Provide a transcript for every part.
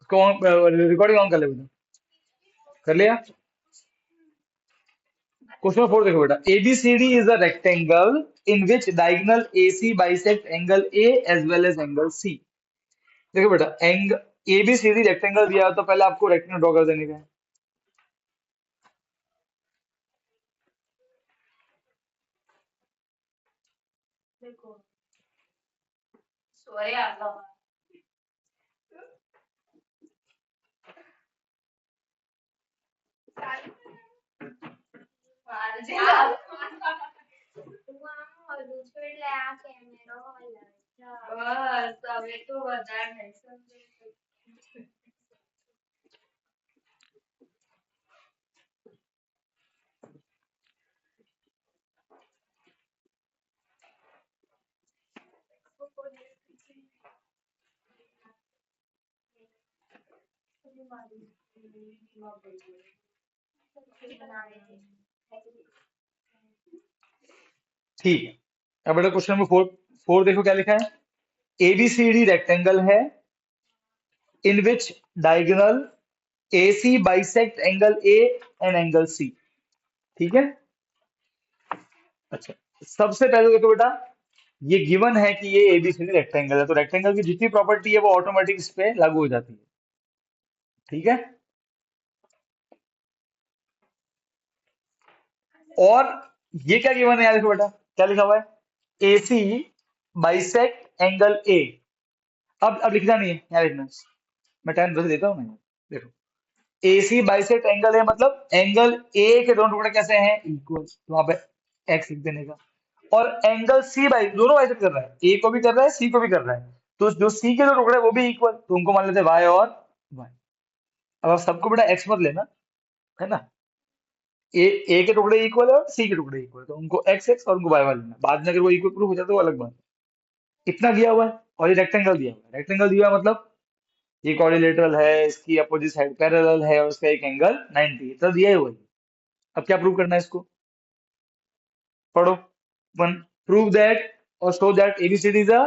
उसको recording on कर ले बेटा। कर लिया? क्वेश्चन 4 देखो बेटा, ABCD is a rectangle in which diagonal AC bisect angle A as well as angle C। देखो बेटा, एंग ABCD रेक्टेंगल दिया हो तो पहले आपको रेक्टेंगल ड्रॉ कर देने का है। ठीक है, अब बेटा क्वेश्चन नंबर 4 देखो क्या लिखा है। ABCD रेक्टेंगल है in which diagonal AC bisect angle A and angle C। ठीक है। अच्छा, सबसे पहले देखो बेटा, ये गिवन है कि ये ABCD रेक्टेंगल है, तो रेक्टेंगल की जितनी प्रॉपर्टी है वो ऑटोमेटिक इस पे लागू हो जाती है। ठीक है। और ये क्या गिवन है यार, देखो बेटा क्या लिखा हुआ है, AC बाइसेक्ट एंगल A। अब लिखना नहीं है यार, लिखना, मैं टाइम बस देता हूँ मैं। देखो, AC बाइसेक्ट एंगल है मतलब एंगल A के दोनों टुकड़े कैसे हैं, इक्वल, तो वहां पे x लिख देने का। और एंगल C बाई दोनों बाइसेक्ट कर रहा है, A को भी कर रहा है C को भी कर रहा है, तो जो C के दो टुकड़े हैं, वो भी इक्वल, तो उनको मान लेते हैं y और y। अब आप सबको बेटा x मत लेना, है ना। A के टुकड़े इक्वल है और C के टुकड़े इक्वल है, तो उनको x और उनको y लेना, बाद में अगर वो इक्वल प्रूफ हो जाए तो वो अलग बात है। इतना दिया हुआ है और ये रेक्टेंगल दिया हुआ है, रेक्टेंगल दिया हुआ है मतलब ये क्वाड्रिलेटरल है, इसकी अपोजिट साइड पैरेलल है और उसका एक एंगल 90 है, तो दिया ही हुआ है। अब क्या प्रूव करना है इसको, पढ़ो। वन, प्रूव दैट और show that ABCD is a,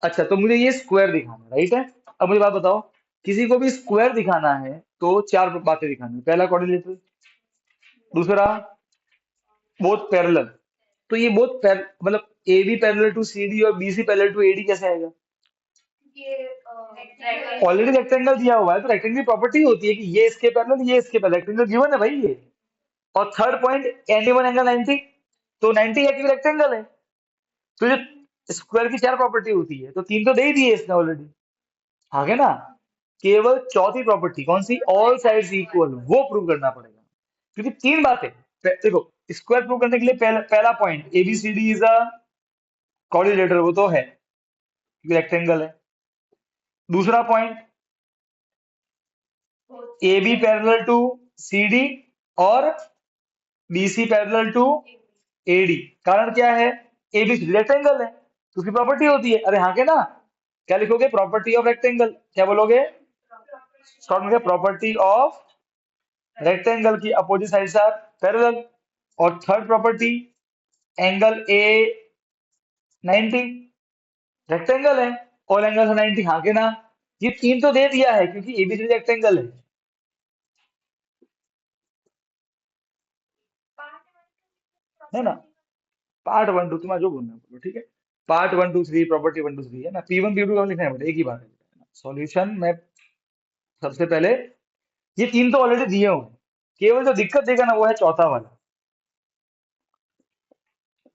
अच्छा तो मुझे ये स्क्वायर दिखाना है, राइट है। अब मुझे बात बताओ, किसी को भी स्क्वायर दिखाना है तो चार बातें दिखानी है। पहला क्वाड्रिलेटरल, दूसरा बोथ पैरेलल, तो ये बोथ मतलब A B parallel to C D और B C parallel to AD कैसे आएगा, ऑलरेडी रेक्टेंगल दिया हुआ है, तो रेक्टेंगल की प्रॉपर्टी होती है कि ये इसके पैरेलल ये इसके पैरेलल, रेक्टेंगल गिवन है भाई ये। और third point, any one angle 90, तो 90 एक्चुअली रेक्टेंगल है। तो जो स्क्वायर की चार प्रॉपर्टी होती है, तो तीन तो दे ही दिए इसने ऑलरेडी, आगे ना केवल चौथी प्रॉपर्टी कौन सी, ऑल साइड्स इक्वल, वो प्रूव करना पड़ेगा। क्योंकि तीन बातें, देखो स्क्वायर प्रूव करने के लिए पहला point ABCD is a coordinator, वो तो है क्योंकि रेक्टेंगल है। दूसरा point A B parallel to C D और B C parallel to A D. कारण क्या है, ए बी रेक्टेंगल है तो उसकी प्रॉपर्टी होती है, अरे हाँ के ना, क्या लिखोगे, प्रॉपर्टी ऑफ रेक्टेंगल, क्या बोलोगे, शॉर्ट में प्रॉपर्टी ऑफ रेक्टेंगल की अपोजिट साइड्स आर पैरेलल। और third property, angle A 90, rectangle है, ऑल एंगल 90, हाँ के ना। ये तीन तो दे दिया है क्योंकि एबीसी रेक्टेंगल है ना। पार्ट 1 2 तुम्हारा जो बोलना है बोलो, ठीक है। पार्ट 1 2 3 प्रॉपर्टी 1 2 3 है ना, P1 P2 का लिखना है बेटा, एक ही बात है। सॉल्यूशन में सबसे पहले ये तीन तो ऑलरेडी दिए हुए हैं, केवल जो दिक्कत देगा ना वो है चौथा वाला।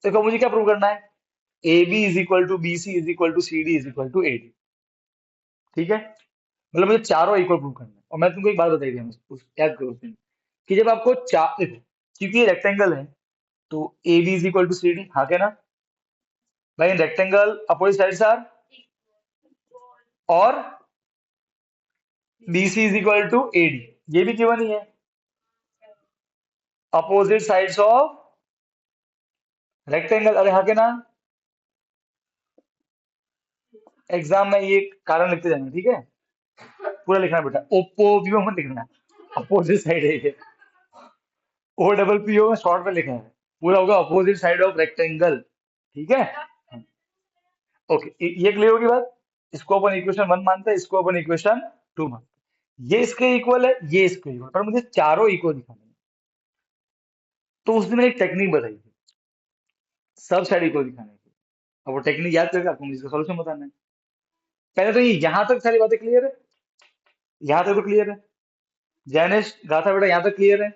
देखो मुझे क्या प्रूव करना है, A B is equal to B C is equal to C D is equal to A D. ठीक है, मतलब मुझे चारों इक्वल प्रूव करना है। और मैं तुमको एक बात बताई थी, याद करो उस दिन, कि जब आपको चार देखो, क्योंकि ये रेक्टेंगल है तो A B is equal to C D, हाँ क्या ना भाई, रेक्टेंगल अपोजिट साइड्स आर, और B C is equal to A D, ये भी गिवन ही है, अपोजिट साइड्स ऑफ रेक्टेंगल, अरे हाँ के ना। एग्जाम में ये कारण लिखते जाना, ठीक है, पूरा लिखना बेटा, ओप्पो व्यू मत लिखना, अपोजिट साइड है ये, ओ डबल पी ओ में शॉर्ट में लिखा है, पूरा होगा अपोजिट साइड ऑफ रेक्टेंगल। ठीक है, ओके, ये क्लियर होगी बात। इसको अपन इक्वेशन 1 मानते हैं, इसको अपन इक्वेशन टू मार्क्स। ये इसके इक्वल है, ये इसके इक्वल, पर मुझे चारों इक्वल दिखाने हैं। तो उसने मैंने एक टेक्निक बताई थी, सब साइड इक्वल दिखाने की। अब वो टेक्निक याद करके आपको मुझे इसका सॉल्यूशन बताना है। पहले तो ये यहाँ तक सारी बातें क्लियर है, यहाँ तक तो क्लियर है। जैनिश गाथा बेटा यहाँ तक क्लियर है,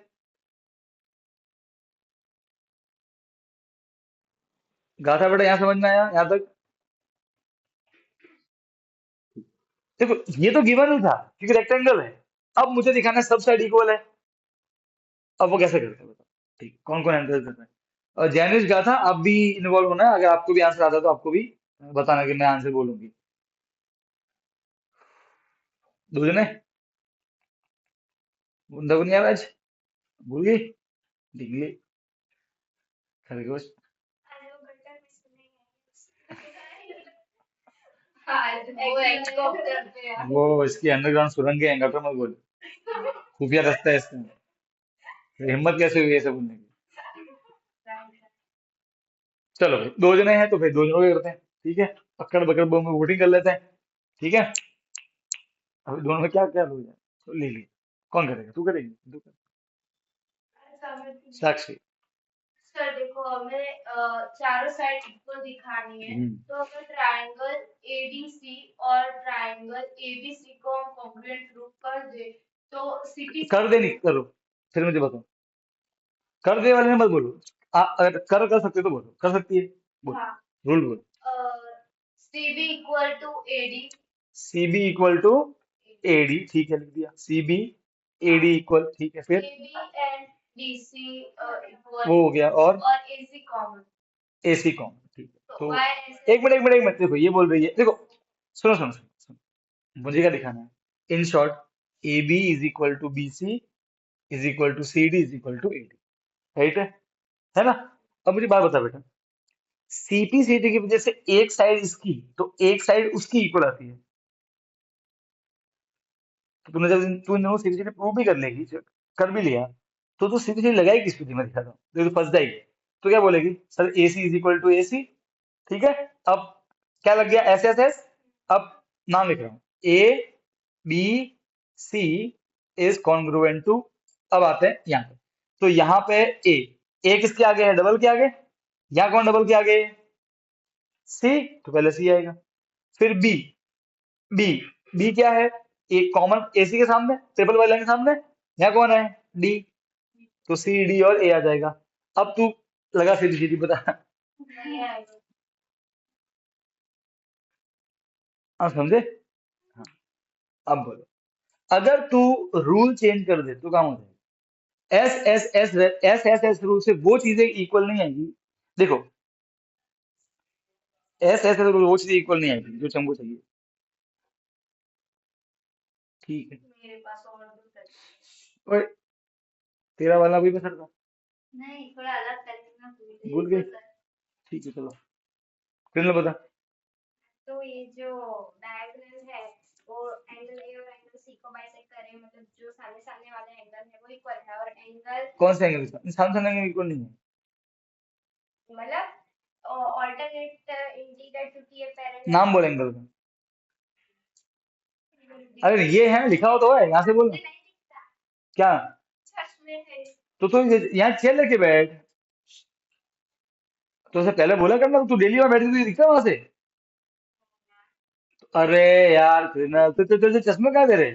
गाथा बेटा यहाँ समझ में आया यहाँ तक। देखो ये तो गिवन ही था क्योंकि रेक्टेंगल है। अब मुझे दिखाना है सब साइड इक्वल है। अब वो कैसे करते हैं बताओ। ठीक, कौन कौन आंसर कर रहा है। और जैनिश गाथा आप भी इन्वॉल्व होना है, अगर आपको भी आंसर आता है तो आपको भी बताना कि मैं आंसर बोलूंगी। दो जने, बंदा को नहीं आ रहा आज, भूल गई, डिगली, खरगोश। वो इसकी अंडरग्राउंड सुरंग है, गटर मत बोल, खुफिया रास्ता है इसका। तो हिम्मत कैसे हुई ऐसे बोलने की। चलो भाई दो जने हैं तो फिर दो जनों के करते हैं, ठीक है। अक्कड़ बकड़ बम में वोटिंग कर लेते हैं, ठीक है। अभी दोनों में क्या क्या हो जाए तो ले ली। कौन करेगा, तू करेगी, तू कर। साक्षी। सर देखो हमें चारों साइड इक्वल दिखानी है, तो अगर ट्रायंगल एडीसी और ट्रायंगल एबीसी को हम कॉन्ग्रुएंट प्रूव कर दे तो सीटी कर दे, नहीं करो, फिर मुझे बताओ। कर दे वाले ने मत बोलो, अगर कर सकते हो तो बोलो, कर सकती है, बोल, हाँ रूल बोल। CB equal to AD, C B equal to A D, ठीक है लिख दिया, C B A D equal, ठीक है फिर। एबी एंड डीसी इक्वल, वो हो गया, और एसी कॉमन, ए सी कॉमन, ठीक है। तो तो वाई एक मिनट देखो, ये बोल रही है, देखो सुनो सुनो सुनो, सुनो। मुझे क्या दिखाना है, in short A B is equal to B C is equal to C D is equal to A D, right है ना। अब मुझे बात बता बेटा, सीपी सीटी की वजह से एक साइड इसकी तो एक साइड उसकी इक्वल आती है। तो तूने जब तू इन दोनों सीपी सीटी प्रूव भी कर लेगी, कर भी लिया, तो तू सीपी सीटी लगाएगी किस पे, मैं दिखाता हूँ, तो फंस जाएगी। तो क्या बोलेगी, sir A C is equal to A C, ठीक है। अब क्या लग गया, एस एस एस। अब नाम लिख रहा हूँ, A B C is congruent to. अब आते हैं यहाँ पे, तो यहाँ पे ए किसके आगे है, डबल के आगे। यहाँ कौन डबल के आगे, सी, तो पहले सी आएगा। फिर बी, बी बी क्या है, एक कॉमन एसी के सामने, ट्रिपल वाले के सामने, यहाँ कौन है, डी, तो सी डी और ए आ जाएगा। अब तू लगा सीधी सीधी बता। आप समझे, हाँ। अब बोलो, अगर तू रूल चेंज कर दे तो काम हो जाएगा। एस एस एस रूल से वो चीजें इक्वल नहीं आएगी। देखो एस एस रूल वो चीजें इक्वल नहीं आएगी जो हमको चाहिए, ठीक है। मेरे पास और दो तरीके, ओए, तेरा वाला भी पसंद था, नहीं थोड़ा अलग तरीके में भूल गई, ठीक है चलो, फिर बता। तो ये जो डायगोनल है वो एंगल ए और एंगल सी को बाइसेक्ट करे, मतलब जो सामने सामने वाले एंगल है वो इक्वल है, और एंगल कौन से एंगल के साथ एंगल इक्वल नहीं है, मतलब ऑल्टरनेट इंटीग्रेट क्योंकि ये नाम बोल एंगल का। अरे ये है लिखा हो तो है, यहाँ से बोल क्या। तो यहाँ चेयर लेके बैठ, तो उसे पहले बोला करना, तू डेली वहां बैठती तुझे दिखता है वहां से। अरे यार कृष्णा, तो तुझे चश्मे कहाँ दे रहे।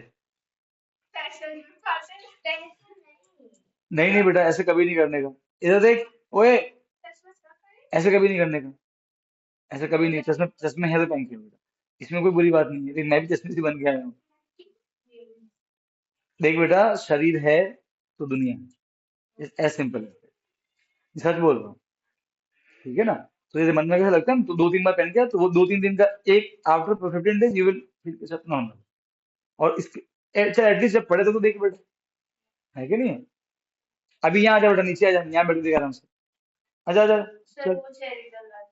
नहीं नहीं बेटा, ऐसे कभी नहीं करने का, इधर देख, ओए, ऐसे कभी नहीं करने का, ऐसे कभी नहीं, चश्मे चश्मे है तो पहन के बेटा, इसमें कोई बुरी बात नहीं है, लेकिन मैं भी चश्मे से बन के आया हूँ। देख बेटा, शरीर है तो दुनिया है, एज सिंपल है, सच बोल रहा हूँ, ठीक है ना। तो ये मन में कैसा लगता है ना, तो दो तीन बार पहन के तो वो दो तीन दिन का, एक after 15 days you will feel normal. और इसके अच्छा एटलीस्ट जब पढ़े तो देख बेटा, है कि नहीं है। अभी यहाँ आ जा बेटा, नीचे आ जा, यहाँ बैठ देगा आराम से, आजा आजा, चल।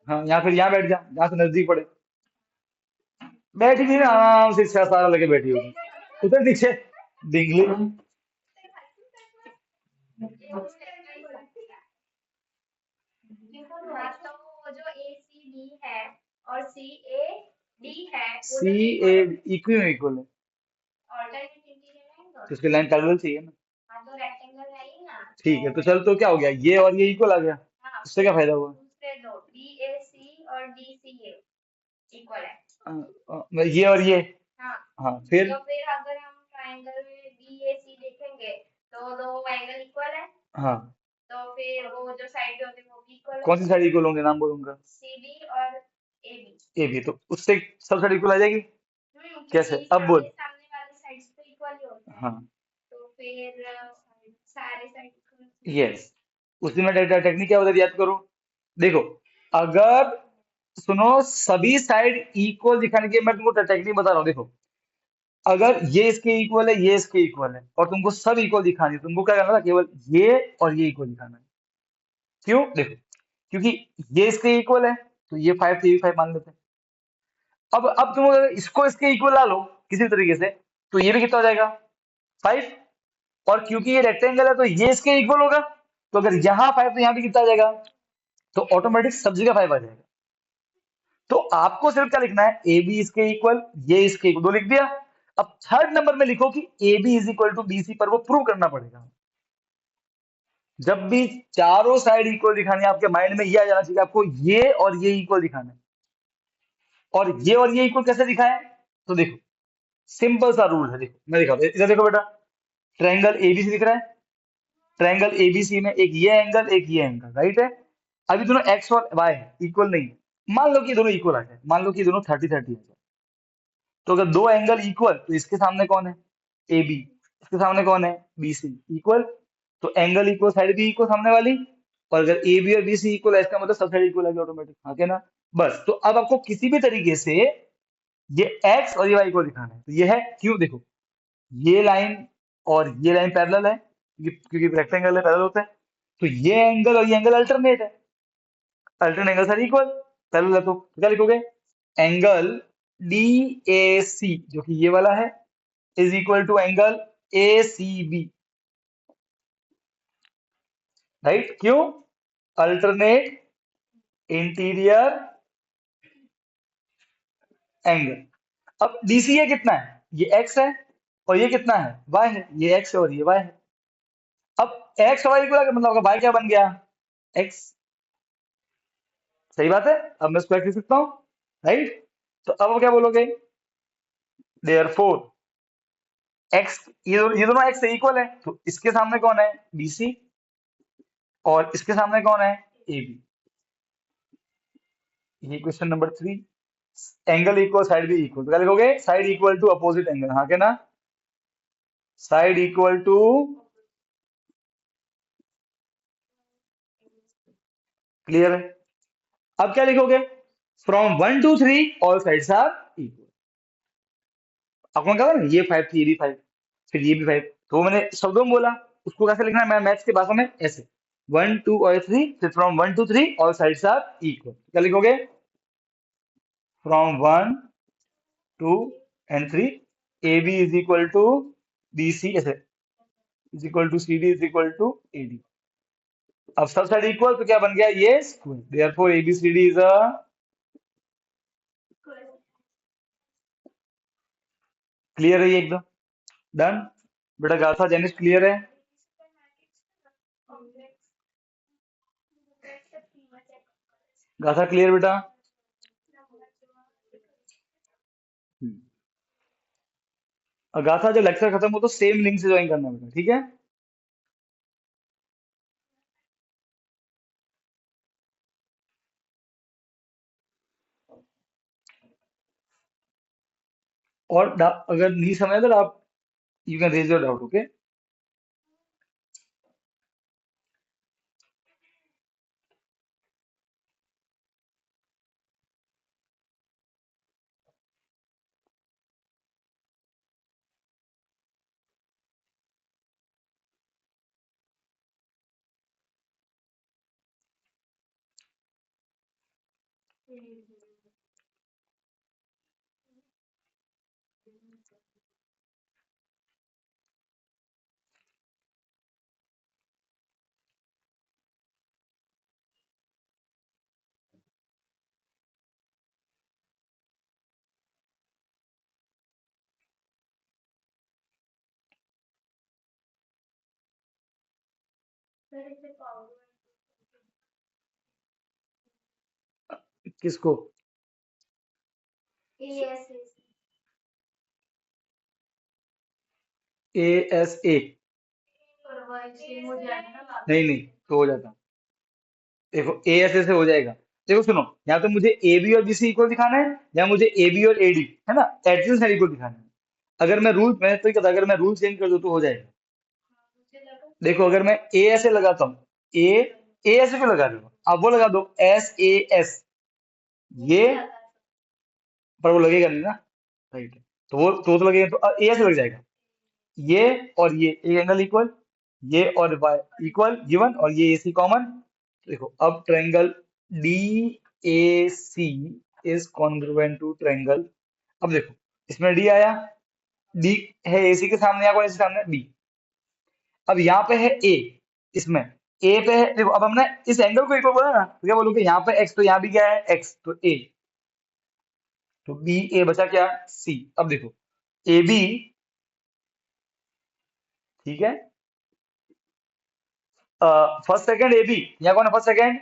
हाँ यहाँ, फिर यहाँ बैठ जा, यहाँ से नजदीक पड़े, बैठी थी ना आराम से, 6 साल लगे बैठी होगी, उधर नीचे डिंगली। हाँ, तो वो जो ए सी बी है और सी ए डी है वो सी जब ए इक्वल, इक्वी में इक्वल है, ऑल्टरनेट इंटीरियर एंगल। तो इसकी लाइन पैरेलल चाहिए ना। हाँ तो रेक्टेंगल है ही ना, ठीक है, तो चल तो क्या हो गया, ये और ये इक्वल आ गया, हाँ इससे क्या फायदा हुआ। दूसरे दो BAC और DCA इक्वल है। ये और ये। हाँ हाँ फिर। तो फिर अगर हम ट्रायंगल में BAC देखेंगे तो दो एंगल इक्वल है, हाँ, तो फिर वो जो साइड होंगे वो भी इक्वल कौन सी होंगे। साइड इक्वल होंगे, नाम बोलूंगा। CD और AB। ए भी, तो उससे सब साइड इक्वल आ जाएगी। कैसे, क्योंकि अब बोल। सामने सामने वाले साइड्स तो इक्वल ही होते हैं, हाँ। तो फिर सारे साइड इक्वल। यस, उसी में टेक्निक क्या होता है, याद करो। देखो, अगर, सुनो, सभी साइड इक्वल दिखाने की मैं तुमको टेक्निक बता रहा हूँ, देखो। अगर ये इसके इक्वल है, ये इसके इक्वल है, और तुमको सब इक्वल दिखानी है, तुमको क्या करना था, केवल ये और ये इक्वल दिखाना है। क्यों, देखो, क्योंकि ये इसके इक्वल है, तो ये 5 तो ये 5 मान लेते हैं। अब तुम अगर इसको इसके इक्वल ला लो किसी भी तरीके से, तो ये भी कितना हो जाएगा, 5। और क्योंकि ये रेक्टेंगल है तो ये इसके इक्वल होगा, तो अगर यहाँ 5 तो यहाँ भी कितना आ जाएगा, तो ऑटोमेटिक सब जगह 5 आ जाएगा। तो आपको सिर्फ क्या लिखना है, ए बी इसके इक्वल, ये इसके इक्वल, दो लिख दिया। अब थर्ड नंबर में लिखो कि A B is equal to B C, पर वो प्रूव करना पड़ेगा। जब भी चारों साइड इक्वल दिखानी है, आपके माइंड में ये आ जाना चाहिए आपको, ये और ये इक्वल दिखाना है। और ये इक्वल कैसे दिखाएं, तो देखो, सिंपल सा रूल है, देखो मैं दिखाता हूं, इधर देखो बेटा, ट्रायंगल एबीसी दिख रहा है। ट्रायंगल एबीसी में एक ये एंगल राइट है। अभी दोनों एक्स और वाई इक्वल नहीं है, मान लो कि दोनों इक्वल आ जाए, मान लो कि दोनों 30-30 आ जाए। तो अगर दो एंगल इक्वल, तो इसके सामने कौन है, ए बी, इसके सामने कौन है, बी सी, इक्वल। तो एंगल इक्वल, साइड भी इक्वल सामने वाली। और अगर ए बी और बी सी इक्वल है, इसका मतलब सब साइड इक्वल आ गया ऑटोमेटिक, हाँ क्या ना। बस, तो अब आपको किसी भी तरीके से ये एक्स और ये वाई को दिखाना है, तो ये है, क्यों, देखो, ये लाइन और ये लाइन पैरेलल है, क्योंकि रेक्टेंगल है, पैरेलल होता है। तो ये एंगल और ये एंगल अल्टरनेट है, alternate angles are equal, parallel है, तो क्या लिखोगे, एंगल डी ए सी, जो कि ये वाला है, is equal to angle A C B, right, क्यों, अल्टरनेट इंटीरियर एंगल। अब डीसीए कितना है, ये एक्स है, और ये कितना है, वाई है, ये एक्स है और ये वाई है। अब एक्स और वाई को मतलब वाई क्या बन गया, एक्स, सही बात है। अब मैं स्क्वायर लिख सकता हूँ, राइट। तो अब वो क्या बोलोगे, देयरफॉर एक्स, ये दोनों एक्स से इक्वल है, तो इसके सामने कौन है, बीसी, और इसके सामने कौन है, ए बी। ये question number 3। Angle equal, side भी इक्वल, तो क्या लिखोगे, side equal to opposite angle, हाँ क्या ना, साइड इक्वल टू, क्लियर है। अब क्या लिखोगे, from 1 to 3 all sides are equal. आपको कहा ना, ये 5 थी, ये भी 5, फिर ये भी 5, तो वो मैंने शब्दों में बोला, उसको कैसे लिखना है, मैं मैथ्स की भाषा में ऐसे, 1 2 और 3, फिर from 1 to 3 all sides are equal, क्या लिखोगे, from 1 2 and 3 A B is equal to B C, ऐसे, is equal to C D is equal to A D. अब सब साइड इक्वल, तो क्या बन गया, ये square, therefore A B C D is a, clear है ये एकदम, डन। बेटा गाथा जेनिस क्लियर है। गाथा क्लियर बेटा। गाथा जब लेक्चर खत्म हो तो सेम लिंक से ज्वाइन करना बेटा, ठीक है। और अगर नहीं समझ तो आप, you can raise your doubt, okay. किसको? A S A? नहीं नहीं, तो हो जाता। देखो ए एस ए से हो जाएगा। देखो सुनो, यहाँ तो मुझे ए बी और बी सी इक्वल दिखाना है, या मुझे ए बी और ए डी, है ना, एडजेसेंट साइड इक्वल दिखाना है। अगर मैं रूल, मैंने तो कहता, अगर मैं रूल चेंज कर दूं तो हो जाएगा। देखो अगर मैं ए एस ए लगाता हूँ, ए ए एस ए क्यों लगा रहे हो, आप वो लगा दो एस ए एस, ये, पर वो लगेगा नहीं ना, राइट है। तो लगेगा, तो ए एस लग जाएगा। ये और ये एक एंगल इक्वल, ये और वाई इक्वल गिवन, और ये ए सी कॉमन। देखो अब triangle D A C is congruent to triangle. अब देखो इसमें डी आया, डी है एसी के सामने, या कौन सी सामने, बी। अब यहाँ पे है ए, इसमें ए पे है, देखो अब हमने इस एंगल को इक्वल बोला ना, तो क्या बोलोगे, यहाँ पे एक्स, तो यहाँ भी क्या है एक्स, तो ए, तो बी ए बचा क्या, सी। अब देखो ए बी, ठीक है, फर्स्ट सेकंड ए बी, यहाँ कौन है फर्स्ट सेकंड,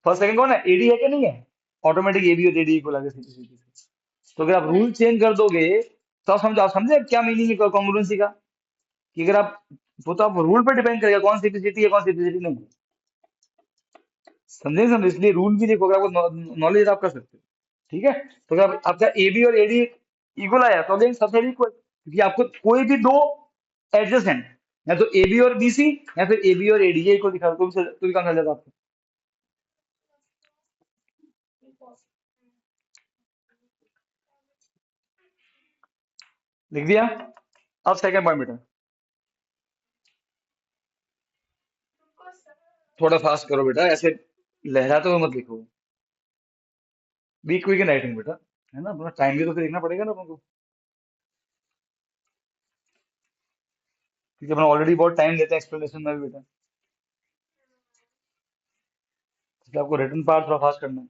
फर्स्ट सेकंड कौन है, एडी है कि नहीं है, ऑटोमेटिक ए बी और एडी इक्वल आ गया सीधी सीधी से। तो अगर आप रूल चेंज कर दोगे, तो आप समझे क्या मीनिंग है कॉन्ग्रुएंसी का, कि अगर आप, वो तो आप रूल पर डिपेंड करेगा कौन सिंप्लिसिटी है कौन सिंप्लिसिटी नहीं है। समझे समझे, इसलिए रूल भी देखो, अगर आपको नॉलेज आप कर सकते हो। ठीक है, तो अगर आपका ए बी और एडी इक्वल आया, तो अगेन सब साइड इक्वल, क्योंकि आपको कोई भी दो एडजेसेंट, या तो ए बी और बी सी, या फिर ए बी और एडी, ये इक्वल दिखा दो, तो भी काम चल जाता आपको। लिख दिया। अब सेकंड पॉइंट बेटा, थोड़ा फास्ट करो बेटा, ऐसे लहराते हुए मत लिखो। बी क्विक इन राइटिंग बेटा, है ना, अपना टाइम भी तो फिर देखना पड़ेगा ना तुमको, क्योंकि अपना ऑलरेडी बहुत टाइम लेते हैं एक्सप्लेनेशन में भी बेटा, इसलिए आपको रिटन पार्ट थोड़ा फास्ट करना है।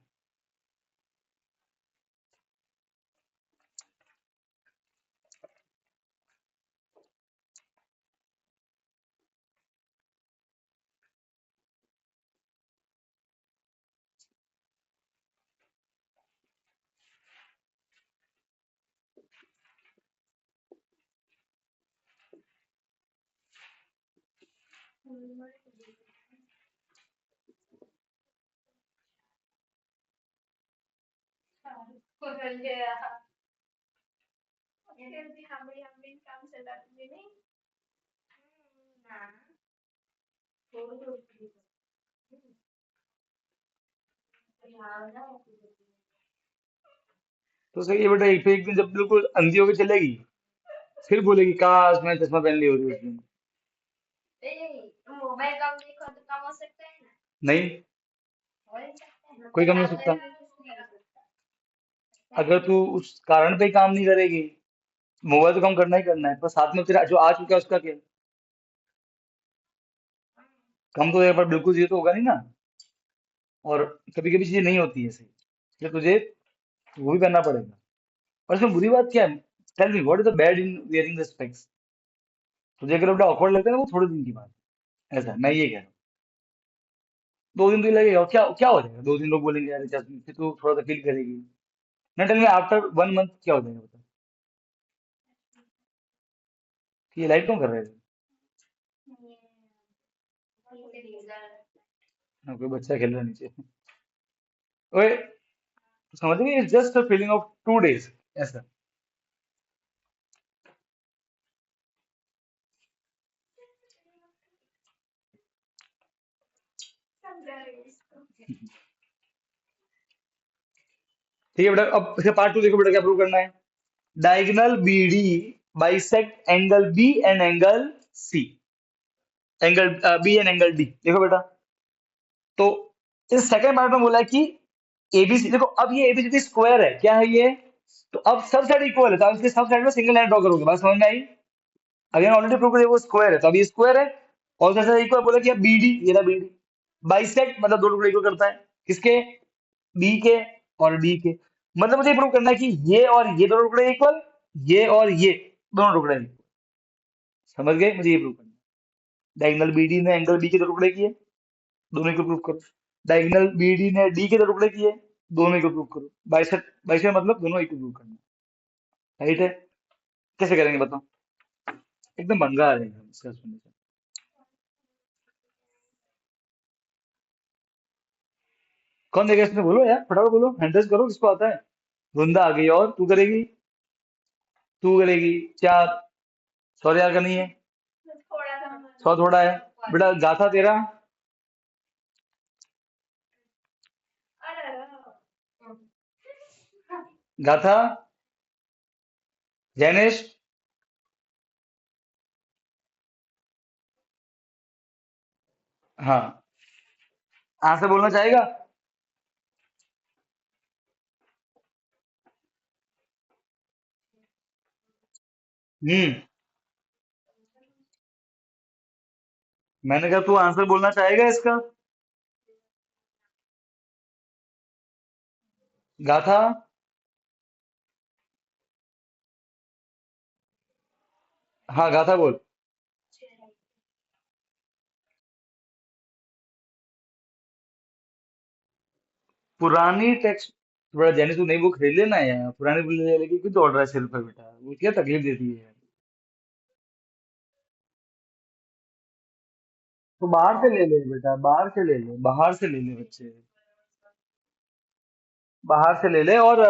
तो सही है बेटा, एक पे एक दिन जब बिल्कुल अंधी होकर चलेगी, फिर बोलेगी काश मैं चश्मा पहन ली होती उस दिन। नहीं, कोई कम नहीं हो सकता। अगर तू उस कारण पे ही काम नहीं करेगी, मोबाइल तो कम करना ही करना है, पर साथ में तेरा जो आ चुका है उसका क्या, कम तो एक बार बिल्कुल ये तो होगा नहीं ना। और कभी कभी चीजें नहीं होती है सही, इसलिए तुझे वो भी करना पड़ेगा। और इसमें बुरी बात क्या है, tell me what is the bad in wearing the specs. तुझे अगर अपना ऑकवर्ड लगता है ना, वो थोड़े दिन की बात है, ऐसा मैं ये कह रहा हूँ। 2 दिन तो ये लगेगा, और क्या क्या हो जाएगा, 2 दिन लोग बोलेंगे यार चल, फिर तू थोड़ा सा फील करेगी ना, टेल मी आफ्टर 1 मंथ क्या हो जाएगा बता, कि ये लाइट क्यों कर रहे थे ना, कोई बच्चा खेल रहा है नीचे, ओए, समझ गए, it's just a feeling of 2 days, ऐसा। ठीक है बेटा, अब इसका पार्ट 2 देखो बेटा, क्या प्रूव करना है। Diagonal B D bisect angle B and angle C, angle B and angle D, देखो बेटा। तो इस सेकंड पार्ट में बोला है कि एबीसी, देखो अब ये एबीसी स्क्वायर है, क्या है ये, तो अब सब साइड इक्वल है, तो अब इसके सब साइड में सिंगल लाइन ड्रॉ करोगे, बात समझ में आई। अगेन ऑलरेडी प्रूव कर वो स्क्वायर है, तो अब ये स्क्वायर है, और जैसे इक्वल बोला कि बीडी, ये रहा बीडी, बाइसेक्ट मतलब दो टुकड़े इक्वल करता है, किसके, बी के और डी के। मतलब मुझे प्रूव करना है कि ये और ये दोनों टुकड़े इक्वल, ये और ये दोनों टुकड़े इक्वल। समझ गए, मुझे ये प्रूव करना है। डायगोनल बीडी ने एंगल बी के दो टुकड़े किए, दोनों को प्रूव करो। डायगोनल बीडी ने डी के दो टुकड़े किए, दोनों को प्रूव करो। बाइसेट, बाइसेट मतलब दोनों एक प्रूव करना, राइट है? कैसे करेंगे बताओ? एकदम भंगार है एकदम इसका explanation। कौन देगा इसमें? बोलो यार, फटाफट बोलो, हैंडल्स करो, किसको आता है? वृंदा आ गई, और तू करेगी? तू करेगी? चार। सॉरी यार, का नहीं है, थोड़ा सा सौ थोड़ा है। बेटा गाथा तेरा। अरे गाथा। जैनिश। हाँ, आंसर बोलना चाहेगा? हम्म। मैंने कहा तू आंसर बोलना चाहेगा इसका? गाथा। हाँ, गाथा बोल। पुरानी टेक्स्ट। बड़ा जैनिश, तू नई बुक खरीद लेना है यार, पुरानी बुक ले लेके क्यों दौड़ रहा है सिर पर? बेटा वो क्या तकलीफ देती है यार। तो बाहर से ले ले बेटा, बाहर से ले ले, बाहर से ले ले बच्चे, बाहर से ले ले। और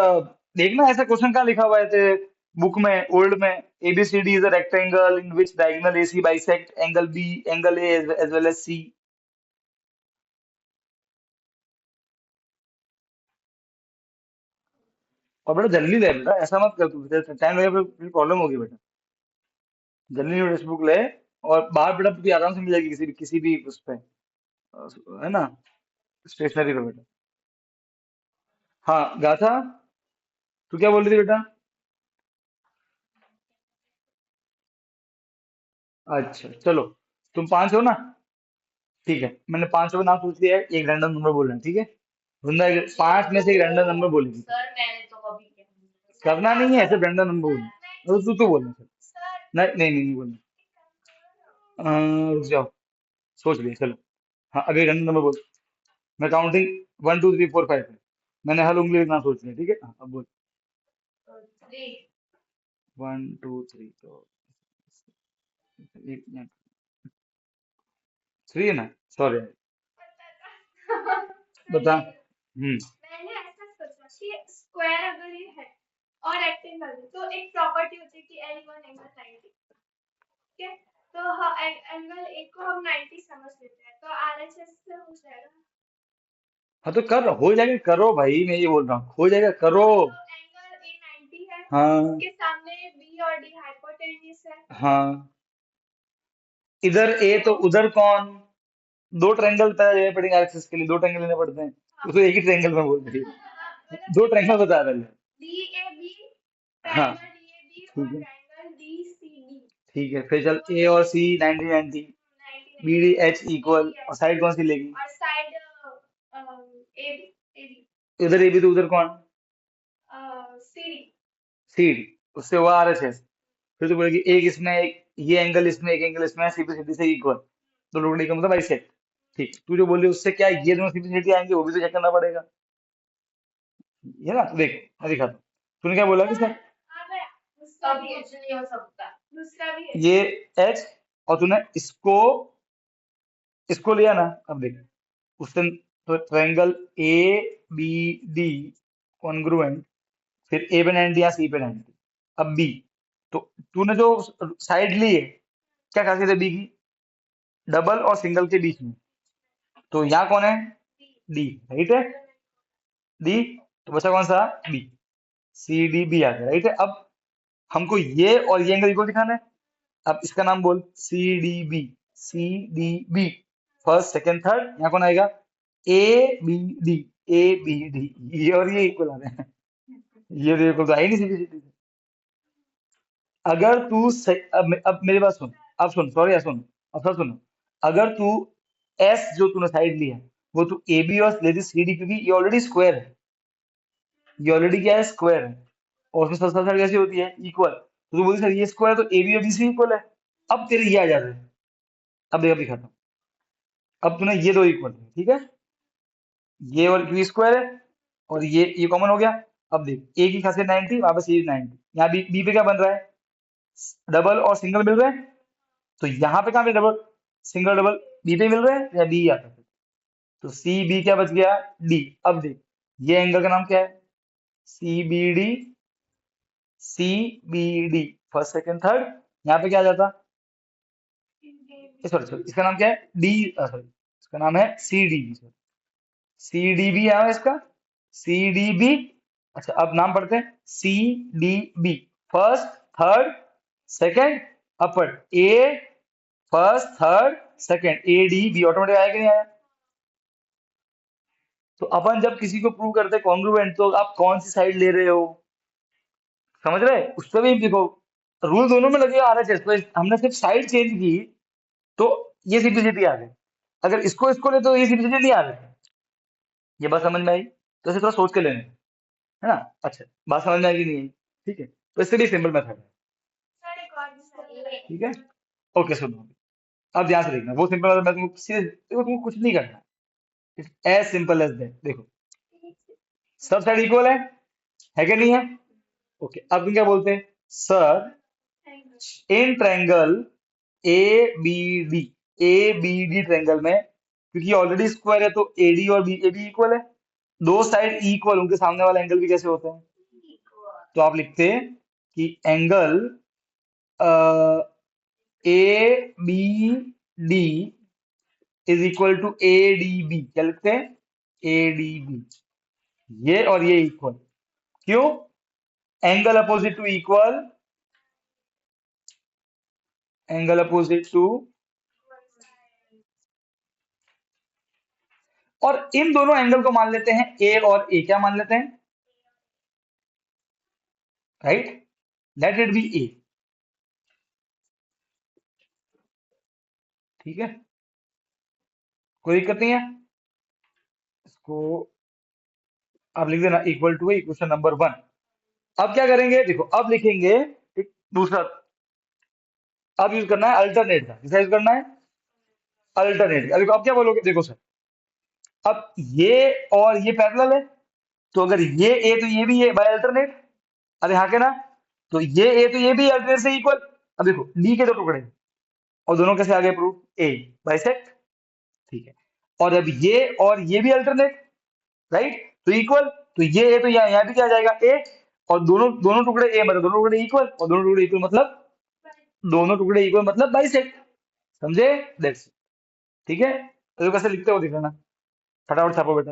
देखना ऐसा क्वेश्चन कहाँ लिखा हुआ है तेरे बुक में, ओल्ड में? ABCD is a rectangle in which diagonal AC bisect angle B, angle A as well as C। और बेटा जल्दी ले बेटा, ऐसा मत कर तू, टाइम लगेगा फिर प्रॉब्लम होगी बेटा। जल्दी टेक्स्ट बुक ले। और बाहर बेटा तुझे आराम से मिल जाएगी किसी भी उस पे, है ना, स्टेशनरी पे बेटा। हाँ गाथा, तू क्या बोल रही थी बेटा? अच्छा चलो, तुम पांच हो ना? ठीक है, मैंने पांचों का नाम सोच लिया है, एक रैंडम नंबर बोलना है, ठीक है? वृंदा पांच में से एक रैंडम नंबर बोलेगी। सर मैंने तो कभी किया करना नहीं है, सिर्फ रैंडम नंबर बोलना। तू बोलना सर। सर नहीं नहीं नहीं, नहीं बोलना। रुक जाओ, सोच लिया, चलो। हाँ, अभी रैंडम नंबर बोल। मैं काउंटिंग 1 2 3 4 5 है। मैंने हर उंगली का नाम सोच लिया, ठीक है? हाँ, अब बोल। 3 1 2 3 तो एक मिनट। 3 है ना? सॉरी। बता। मैंने ऐसा सोचा कि स्क्वायर अगर ये है और रेक्टेंगल है तो एक प्रॉपर्टी होती है कि L1 एंगल 90, ठीक है? तो हाँ, एंगल ए को हम 90 समझ लेते हैं, तो RHS से हो जाएगा। हाँ तो कर, हो जाएगा, करो भाई, मैं ये बोल रहा हूँ, हो जाएगा, करो। तो एंगल ए 90 है, हाँ। उसके सामने बी और डी हाइपोटेन्यूज है। हाँ, इधर ए तो उधर कौन? दो ट्रायंगल तय पड़ेंगे एक्सिस के लिए, दो ट्रायंगल लेने पड़ते हैं। उसको एक ही ट्रायंगल में बोल रही है, दो ट्रायंगल बता रहे हैं। डी ए बी, हाँ ट्रायंगल डी ए बी और ठीक है, ट्रायंगल डी सी डी। ठीक है, फिर चल ए और C 90 90, 90 B D H 90 equal, और साइड कौन सी लेगी? और side A B, A B, इधर ए भी तो उधर कौन? C D. C D. उससे हुआ आर एच एस। फिर तो बोलेगी एक इसमें, एक ये एंगल इसमें, एक एंगल इसमें, सीपी सीडी से इक्वल, तो टुकड़ी का मतलब बाइसेक्ट। ठीक, तू जो बोल रही है उससे क्या ये दोनों सीपी सीडी आएंगे, वो भी तो चेक करना पड़ेगा। ये ना, देख मैं दिखाता हूँ। तूने क्या बोला कि सर? दूसरा भी कुछ नहीं हो सकता, दूसरा भी है। ये एच, और तूने इसको इसको लिया ना। अब देख, उससे तो triangle A B D congruent, फिर ए पे 90 या सी पे 90। अब बी, तो तूने जो साइड ली है, क्या खासियत है बी की? डबल और सिंगल के बीच में, तो यहाँ कौन है? डी, राइट है? डी, तो बचा कौन सा? बी। सी डी बी आ गया, राइट है? अब हमको ये और ये एंगल इक्वल दिखाना है। अब इसका नाम बोल, C D B. C D B, first second third, यहाँ कौन आएगा? A B D. A B D, ये और ये इक्वल आ रहे हैं। ये तो इक्वल तो आई नहीं सीधी। अगर तू सही, अब मेरी बात सुन। अब सुन, सॉरी सुन, अब सब सुनो। अगर तू एस जो तूने साइड लिया, वो तू ए बी और ले सी डी, क्योंकि ये ऑलरेडी स्क्वायर है। ये ऑलरेडी क्या है? स्क्वायर है। और उसमें सब साइड कैसी होती है? इक्वल। तो तू बोलती सर ये स्क्वायर, तो ए बी और बी सी इक्वल है। अब तेरे ये आ जाते हैं। अब देख, अब दिखाता हूँ। अब तूने ये दो इक्वल है, ठीक है, ये और क्यू स्क्वायर है, और ये कॉमन हो गया। अब देख, ए की खासियत 90, वापस ये 90, यहाँ बी पे क्या बन रहा है, डबल और सिंगल मिल रहे हैं। तो यहाँ पे कहाँ पे डबल सिंगल डबल बी पे मिल रहे हैं या डी आता है। तो सी बी क्या बच गया, डी। अब देख, ये एंगल का नाम क्या है, C B D, C B D, first second third. यहाँ पे क्या आ जाता, सॉरी सॉरी, इसका नाम क्या है, डी, सॉरी, इसका नाम है C D, C D B है इसका, सी डी बी। अच्छा, अब नाम पढ़ते हैं, C D B, first third second upper, A first third second, A D B, automatic आया कि नहीं आया। तो अपन जब किसी को प्रूव करते हैं कॉन्ग्रुएंट, तो आप कौन सी साइड ले रहे हो, समझ रहे, उस पर भी देखो, रूल दोनों में लगे आ रहा है, हमने सिर्फ साइड चेंज की तो ये सिंप्लिसिटी आ गई। अगर इसको इसको ले तो ये सिंप्लिसिटी नहीं आ रही। ये बात समझ में आई, तो ऐसे थोड़ा सोच के लेने, है ना। अच्छा, बात समझ में आएगी नहीं आई, ठीक है, तो इससे भी सिंपल मेथड है, ठीक है। ओके, सुनो, अब ध्यान से देखना, वो सिंपल मैं तुमको देखो, तुमको कुछ नहीं करना, it's as simple as that. देखो, सब साइड इक्वल है कि नहीं है। ओके, अब तुम क्या बोलते हैं, sir in triangle A B D, A B D triangle में, क्योंकि ऑलरेडी स्क्वायर है तो एडी और बी ए बी इक्वल है, दो साइड इक्वल, उनके सामने वाला एंगल भी कैसे होते हैं, तो आप लिखते हैं कि angle A B D is equal to A D B, क्या लिखते हैं, ए डी बी, ये और ये इक्वल, क्यों, angle opposite to equal, angle opposite to, और इन दोनों एंगल को मान लेते हैं ए और ए, क्या मान लेते हैं, राइट, लेट इट बी ए, ठीक है, कोई दिक्कत नहीं है। इसको आप लिख देना इक्वल टू इक्वेशन नंबर 1। अब क्या करेंगे, देखो, अब लिखेंगे एक दूसरा, अब यूज करना है अल्टरनेट का, किसका यूज करना है, अल्टरनेट का। देखो, अब क्या बोलोगे, देखो सर, अब ये और ये पैरेलल है, तो अगर ये ए तो ये भी है बाय अल्टरनेट, अरे हाँ के ना, तो ये ए तो ये भी अल्टरनेट से इक्वल। अब देखो, डी के दो टुकड़े हैं, और दोनों कैसे आ गए प्रूफ, ए बाइसेक्ट, ठीक है, और अब ये और ये भी अल्टरनेट, राइट, तो इक्वल, तो ये ए तो यहाँ भी क्या आ जाएगा, ए, और दोनों दोनों टुकड़े ए मतलब दोनों टुकड़े इक्वल, और दोनों टुकड़े इक्वल मतलब दोनों टुकड़े इक्वल मतलब बाइसेक्ट, समझे, दैट्स, ठीक है। तो कैसे लिखते हो दिख लेना, फटाफट छापो बेटा,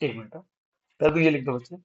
एक मिनट, पहले तुम ये लिख दो बच्चे,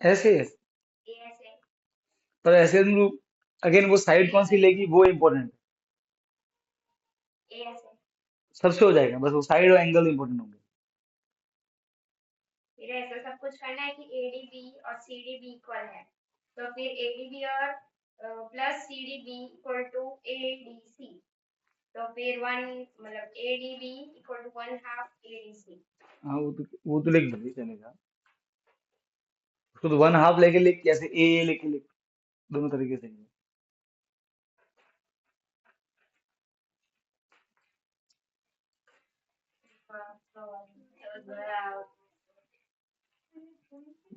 ऐसे, पर ऐसे अगेन वो साइड कौन सी लेगी वो इम्पोर्टेंट, ए ऐसे। सबसे हो जाएगा, बस वो साइड और एंगल इम्पोर्टेंट होंगे। फिर ऐसा सब कुछ करना है कि ADB और CDB इक्वल है, तो फिर ADB और plus CDB equal to ADC, तो फिर वन मतलब ADB इक्वल टू 1/2 ADC। हाँ वो तो लिख दो, चलेगा। उसको तो 1/2 लेके लिख, कैसे ए लेके लिख, दोनों तरीके से ही है।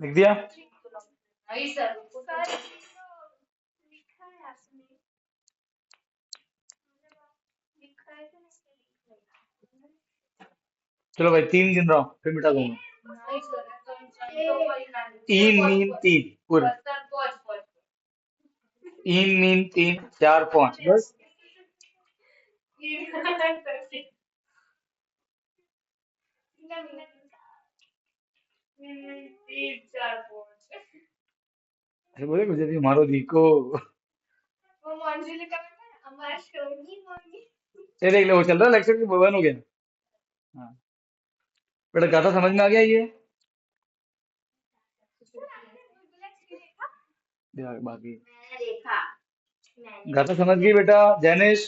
लिख दिया। नहीं सर, सर लिखा है आपने, लिखा है तो चलो भाई 3 गिन रहा हूँ फिर मिटा दूंगा। नहीं सर, तो कोई ना। इन मीन 3 पूरे, सर पॉज। इन मीन 3 4 5 बस। अरे बोले कुछ भी मारो दी को। वो मंजूली का हमारा शोनी मोनी। ये देख ले वो चल रहा है लेक्चर की बन हो गया। हाँ बेटा गाथा समझ में आ गया ये। बाकी मैंने देखा, मैंने गाथा समझ गई बेटा जैनिश।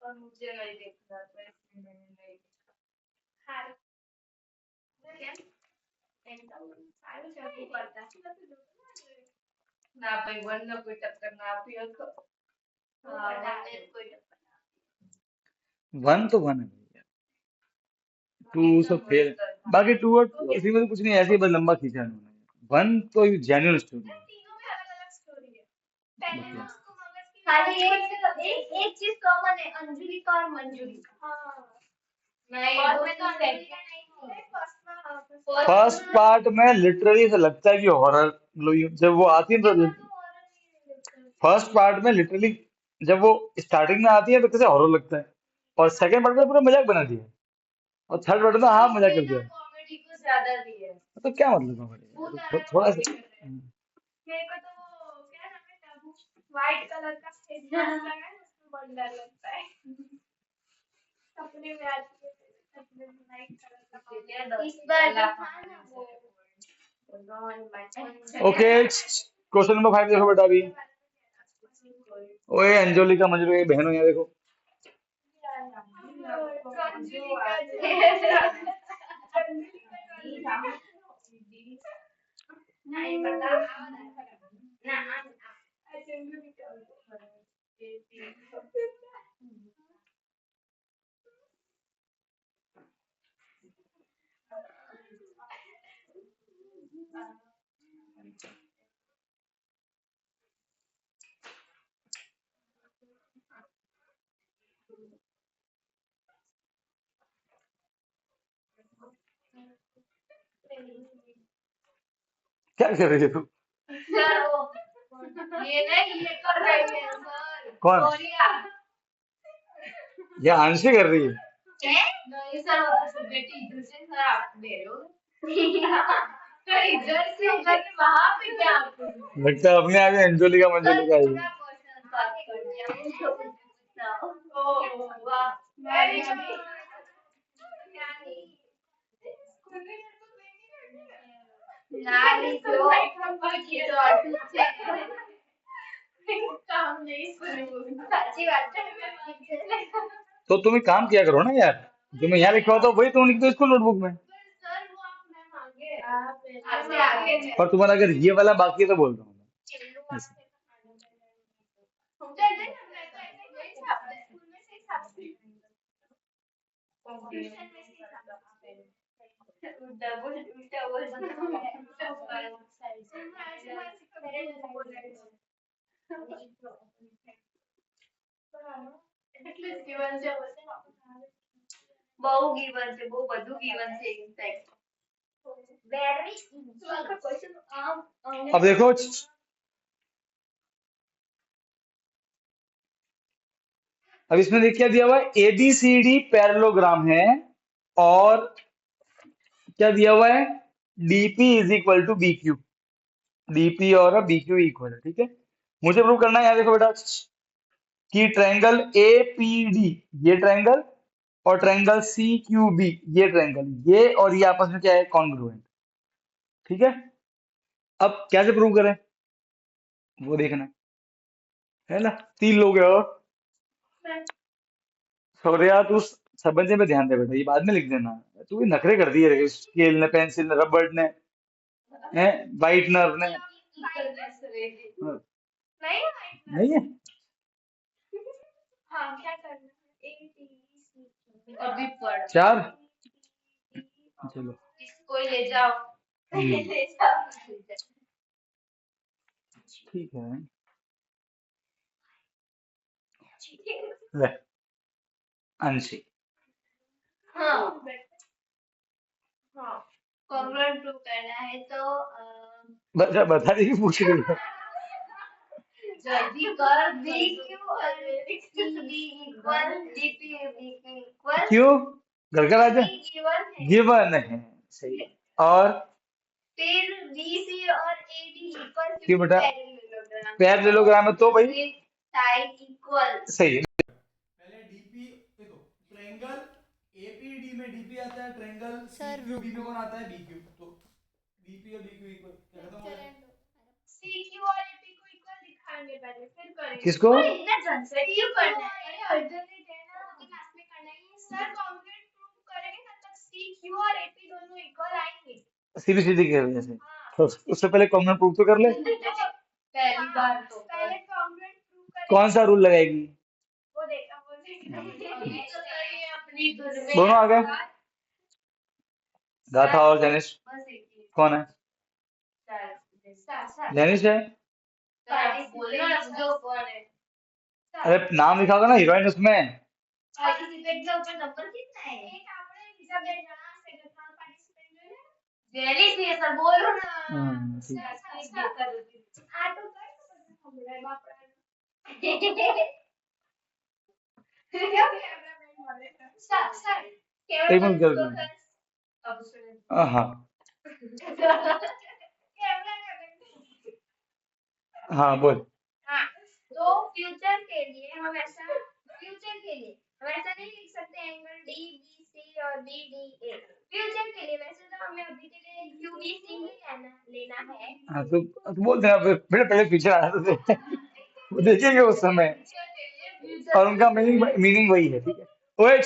और मुझे नहीं देखना तो इसलिए मैंने नहीं देखा। हाँ, क्या? एकदम सारे चाकू करता है ना भाई, वरना कोई टक्कर ना आती है तो। हाँ, वरना कोई टक्कर ना। 1 तो 1 है भैया, 2 सब फेल। बाकी 2 और इसी में तो कुछ नहीं, ऐसे ही बस लंबा खींचा है उन्होंने। 1 तो जेन्युइन स्टोरी है। तीनों में अलग अलग स्टोरी है। पहले बस। उसको मगज की खाली एक चीज कॉमन है, अंजलि का और मंजूरी का। हाँ नहीं, फर्स्ट वो तो अंजलि का नहीं है, फर्स्ट में। हाँ, फर्स्ट पार्ट में लिटरली ऐसा लगता है कि हॉरर, जब वो आती है तो फर्स्ट पार्ट में लिटरली जब वो स्टार्टिंग में आती है तो कैसे हॉरर लगता है, और सेकंड पार्ट में पूरा मजाक बना दिया है, और थर्ड पार्ट में हाँ मजाक कर दिया है। कॉमेडी को ज्यादा दी है। तो क्या मतलब कॉमेडी, थोड़ा सा। मेरे को तो वो क्या नाम है, टाबू व्हाइट कलर का फेस मास्क लगा है, उसमें बहुत डर लगता है। सपने में आती है, सपने में व्हाइट कलर का इस बार जो था ना वो ओके क्वेश्चन नंबर 5 देखो बेटा अभी। ओए अंजलि का मंजू की बहन हो यहाँ देखो। नहीं पता ना। क्या कर रही है तू? सर वो ये नहीं, ये कर रही है सर, कौन? कोरिया। ये आंशी कर रही है। नहीं सर, वो तो बेटी इधर से सर आप दे रहे हो। तो इधर से उधर वहां पे क्या आपको? लगता है अपने आगे अंजलि का मंजलि का पूरा है। क्वेश्चन बात कर दिया, मुझे कुछ पूछना। ओह वाह, वेरी गुड। नानी जो की तो अच्छे काम नहीं सुनी, सच्ची बात है। तो तुम एक काम किया करो ना यार, जो मैं यहाँ लिखा होता वही तुम लिख दो इसको नोटबुक में। सर वो आपने मांगे आपसे आगे पर तुम्हारा अगर ये वाला बाकी है तो बोल रहा हूँ मैं ऐसे। બહુ given છે, બહુ બધું given છે ઇનફેક્ટ. Very easy question. अब देखो अब इसमें देख क्या दिया हुआ है, ABCD पैरेललोग्राम है, और क्या दिया हुआ है, DP is equal to BQ, DP और BQ इक्वल है, ठीक है। मुझे प्रूव करना है, यहाँ देखो बेटा, कि ट्रायंगल ए पी डी, ये ट्रायंगल, और ट्रायंगल सी क्यू बी, ये ट्रायंगल, ये और ये आपस में क्या है, कॉन्ग्रुएंट। ठीक है, अब कैसे प्रूव करें वो देखना है ना। 3 लोग हैं, और सौर्या तू समझने में ध्यान दे बेटा, ये बाद में लिख देना। तू ये नखरे कर दिए रे, स्केल ने, पेंसिल ने, रबड़ ने, हैं, वाइटनर ने। हाँ, नहीं है। हाँ क्या करना है A B C अभी पढ़ 4, चलो। इसको ही ले जाओ ले जाओ ठीक है, ले अंशी, हाँ हाँ कॉन्ग्रुएंट प्रूव करना है तो बता रही कि पूछ रही है। जल्दी कर बी क्यू और C D equal D P B Q equal क्यों, घर का राजा गिवन है गिवन है, सही। और फिर बी सी और ए डी इक्वल क्यों बेटा, पैरेललोग्राम पैरेललोग्राम है तो भाई साइड इक्वल सही है। पहले डीपी देखो, ट्रायंगल एपीडी में डीपी आता है, ट्रायंगल सर, सीक्यूबी में कौन आता है, बीक्यू। तो डीपी और बीक्यू इक्वल क्या खत्म हो गया। सी क्यू और ए पी को इक्वल दिखाएंगे पहले फिर करेंगे किसको, इतना जनसेट क्यों करना है अरे अल्टरनेट है ना वो तो क्लास में करना ही है सर कॉन्ग्रुएंट प्रूव करेंगे तब तक सी क्यू और ए पी दोनों इक्वल आएंगे सीबीसीडी की वजह से। हाँ तो उससे पहले कॉमन प्रूफ तो कर ले। पहली बार तो पहले कॉन्ग्रुएंट प्रूव करेंगे कौन सा रूल लगाएगी, वो देखा ये तो सही है अपनी धुन में दोनों आ गए। गाथा और जैनिश बस एक ही कौन है, सर जैनिश है। बोलना जो कौन है अरे नाम लिखा होगा ना हीरोइन उसमें। पार्टिसिपेंट के ऊपर नंबर कितना है एक આપણે એલિઝાબેથ ના સેકન્ડ પાર્ટિસિपेंट जो है जेलिस नहीं है सर बोलो ना ठीक। आ तो कर हमरा बाप सर सर एक मिनट कर दो। अब सुनो हाँ कैमरा हाँ बोल। हाँ तो फ्यूचर के लिए हम ऐसा नहीं लिख सकते एंगल डी बी सी और बी डी ए फ्यूचर के लिए वैसे तो हमें अभी के लिए क्यू बी सी ही लेना है हाँ तो बोल देना बेटा, पहले पीछे आया तो दे। वो देखेंगे उस समय, और उनका मीनिंग वही है। ठीक है, ओए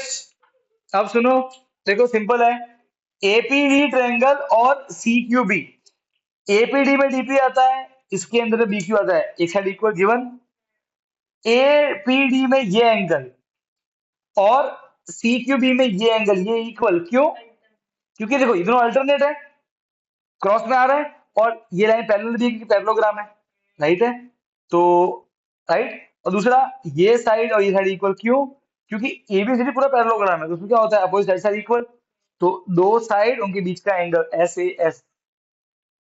अब सुनो, देखो सिंपल है, एपीडी ट्रायंगल और सीक्यूबी। एपीडी में डीपी आता है, इसके अंदर बीक्यू आता है, एक साइड इक्वल गिवन। एपीडी में ये एंगल और सीक्यूबी में ये एंगल, ये इक्वल, क्यों, क्योंकि देखो ये दोनों अल्टरनेट है, क्रॉस में आ रहा है, और ये लाइन पैरेलल भी है, पैरेललोग्राम है, राइट है। तो राइट, और दूसरा ये साइड और ये साइड इक्वल, क्यों, क्योंकि एबीसीडी पूरा पैरेललोग्राम है, तो उसमें क्या होता है, अपोजिट साइड इक्वल। तो दो साइड उनके बीच का एंगल एस ए एस।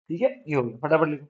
ठीक है, ये हो गया, फटाफट लिखो।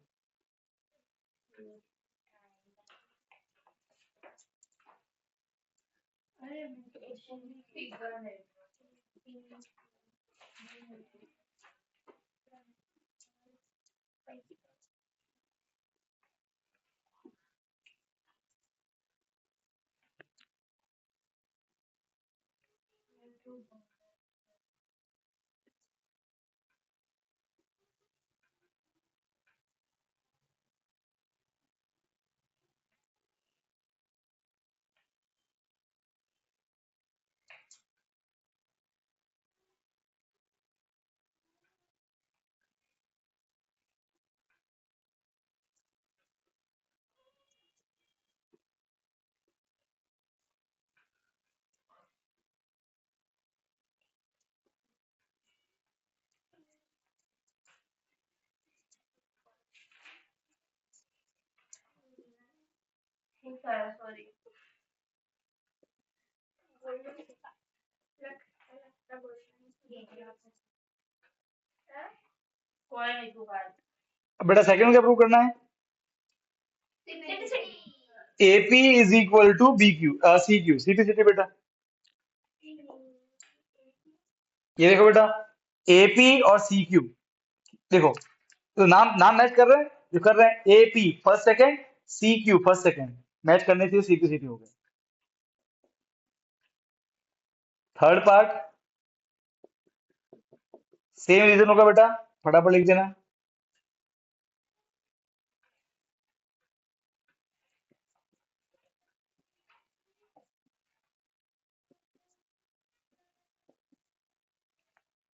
सॉरी अब बेटा सेकंड क्या प्रूव करना है, AP is equal to B Q C Q, CPCT बेटा। ये देखो बेटा, एपी और सी क्यू, देखो तो नाम नाम मैच कर रहे हैं, जो कर रहे हैं, AP first second, C Q first second match करने से सी क्यू हो गया। थर्ड पार्ट सेम रीजन होगा बेटा, फटाफट लिख देना।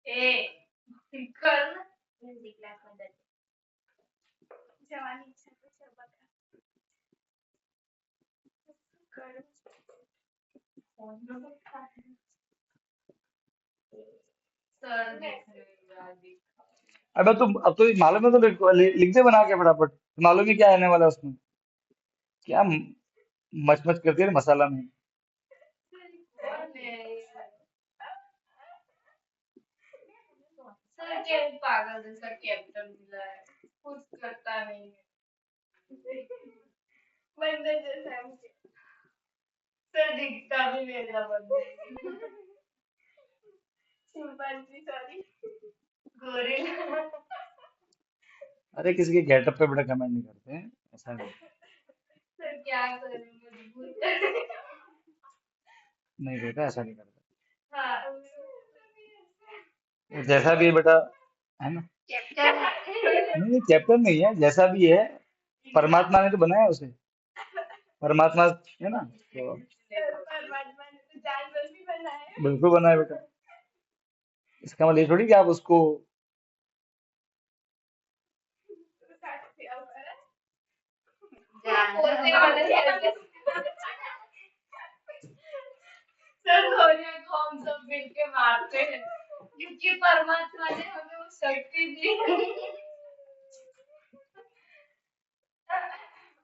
ए कर म्युझिक दाखव जवानी कर सर अबे तुम अब तो मालूम है तो लिख दे बना के फटाफट, मालूम है क्या आने वाला है उसमें, क्या मच मच करती है मसाला में। सर के पागल जैसा कैप्टन मिला है, कुछ करता नहीं है, बंदर जैसा है मुझे, सर दिखता भी मेरा बंदर चिंपांजी सॉरी गोरिल्ला। अरे किसी के गेटअप पे बेटा कमेंट नहीं करते हैं, ऐसा नहीं। सर क्या करें मजबूर नहीं बेटा ऐसा नहीं करते, हाँ वो जैसा भी है बेटा, है ना। कैप्टन नहीं नहीं कैप्टन नहीं है, जैसा भी है परमात्मा ने तो बनाया उसे, परमात्मा है ना, तो परमात्मा ने तो जानवर भी बनाए। बिल्कुल बनाया बेटा। इसका मतलब ये थोड़ी कि आप उसको, बोलने वाले सर धोनिया को हम सब मिलके मारते हैं क्योंकि परमात्मा ने हमें वो शक्ति दी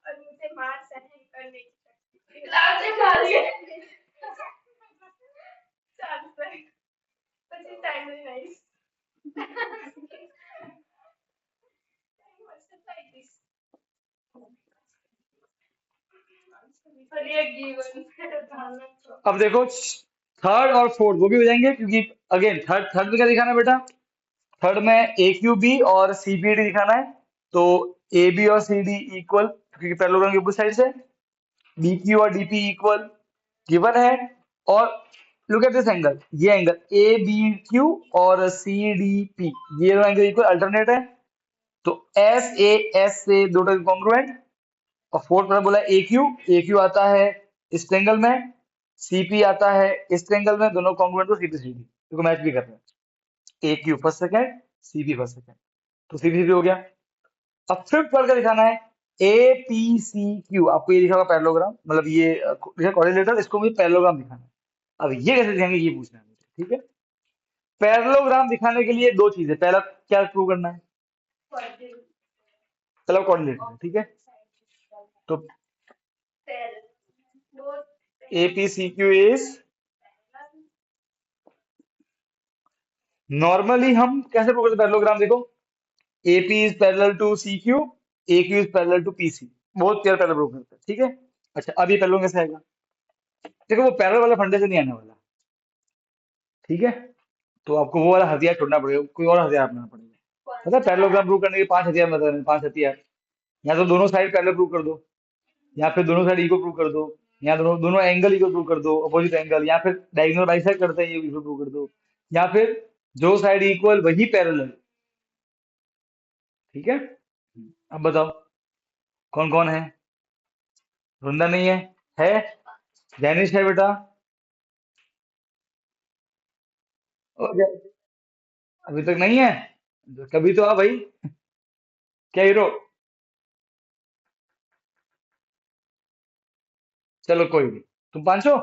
और मुझे मार सहन करने की शक्ति लात से मारिए but it's timely nice. What's it like this? पर ये given अब देखो थर्ड और फोर्थ वो भी हो जाएंगे, क्योंकि अगेन थर्ड थर्ड में क्या दिखाना है बेटा, थर्ड में ए क्यू बी और सी बी डी दिखाना है। तो ए बी और सी डी इक्वल, क्योंकि पैरेललोग्राम की ऊपर साइड से, बी क्यू और डी पी इक्वल गिवन है। और लुक एट दिस एंगल, ये एंगल ए बी क्यू और सी डी पी, ये दो एंगल इक्वल अल्टरनेट है। तो एस से दो कॉन्ग्रुएंट। और फोर्थ में बोला ए क्यू आता है इस ट्रायंगल में, सीपी आता है इस ट्रायंगल में, दोनों कॉन्ग्रुएंट तो सीधी सीधी देखो मैच भी कर रहे हैं, A Q first second, CP first second, तो सीधी सीधी हो गया। अब फिफ्थ करके दिखाना है ए पी सी क्यू, आपको ये दिखा होगा पैरेललोग्राम, मतलब ये कोऑर्डिनेटर, इसको मुझे पैरेललोग्राम दिखाना है। अब ये कैसे दिखाएंगे ये पूछना है मुझे, ठीक है। पैरेललोग्राम दिखाने के लिए दो चीजें, पहला क्या प्रूव करना है, पहला कोऑर्डिनेटर है, ठीक है। तो A P C Q is, normally हम कैसे प्रूव करते हैं पैरेललोग्राम, देखो AP is parallel to CQ, AQ is parallel to PC, बहुत क्लियर पैरेलल प्रूव करते हैं, ठीक है। अच्छा अब ये पैरेलल कैसे आएगा, देखो वो पैरेलल वाला फंडे से नहीं आने वाला, ठीक है। तो आपको वो वाला हथियार छोड़ना पड़ेगा, कोई और हथियार अपनाना पड़ेगा। पता है पैरेललोग्राम प्रूव करने के पांच हथियार मतलब हैं, पांच हथियार। या तो दोनों साइड पैरेलल प्रूव कर दो, या फिर दोनों साइड इक्वल प्रूव कर दो, या दोनों दोनों एंगल इक्वल प्रूव कर दो, अपोजिट एंगल, या फिर डायगोनल बाइसेक्ट करते हैं ये इक्वल प्रूव कर दो, या फिर जो साइड इक्वल वही पैरेलल, ठीक है। अब बताओ कौन कौन है, वृंदा नहीं है, है जैनिश है बेटा, और अभी तक नहीं है, तो कभी तो आ भाई, क्या हीरो, चलो कोई नहीं। तुम पांचो,